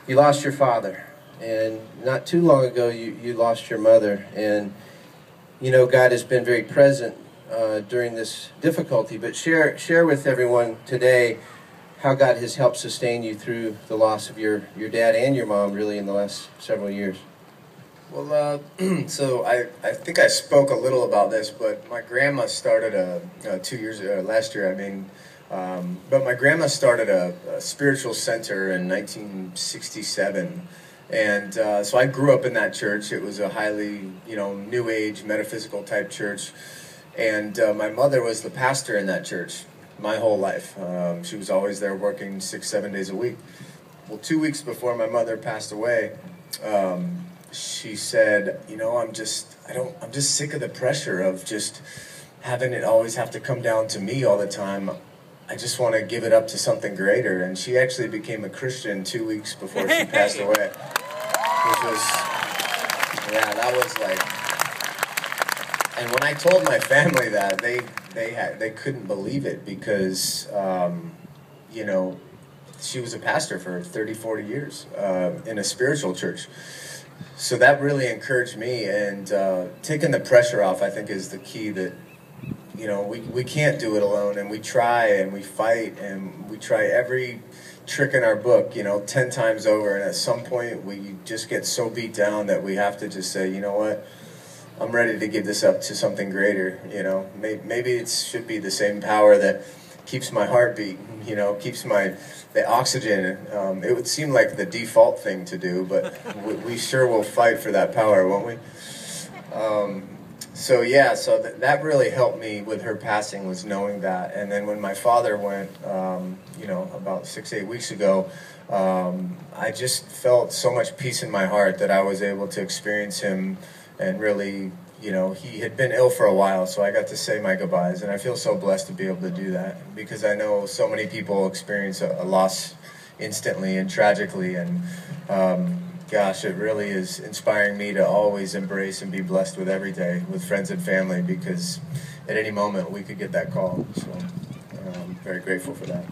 You lost your father, and not too long ago you lost your mother, and you know God has been very present during this difficulty. But share with everyone today how God has helped sustain you through the loss of your dad and your mom, really, in the last several years. Well, so I think I spoke a little about this, but my grandma started last year, but my grandma started a spiritual center in 1967. And so I grew up in that church. It was a highly, new age, metaphysical type church. And my mother was the pastor in that church my whole life. She was always there working 6-7 days a week. Well, 2 weeks before my mother passed away, she said, I'm just sick of the pressure of just having it always have to come down to me all the time. I just want to give it up to something greater. And she actually became a Christian 2 weeks before she passed away, which was, that was like, and when I told my family that, they couldn't believe it because, she was a pastor for 30-40 years in a spiritual church. So that really encouraged me, and taking the pressure off, I think, is the key. That we can't do it alone, and we try and we fight and we try every trick in our book 10 times over, and at some point we just get so beat down that we have to just say, you know what, I'm ready to give this up to something greater. Maybe it should be the same power that keeps my heart beating, keeps the oxygen. It would seem like the default thing to do, but we sure will fight for that power, won't we? So that really helped me with her passing, was knowing that. And then when my father went, about 6-8 weeks ago, I just felt so much peace in my heart that I was able to experience him, and really, he had been ill for a while, so I got to say my goodbyes, and I feel so blessed to be able to do that, because I know so many people experience a loss instantly and tragically, and gosh, it really is inspiring me to always embrace and be blessed with every day with friends and family, because at any moment we could get that call. So I'm very grateful for that.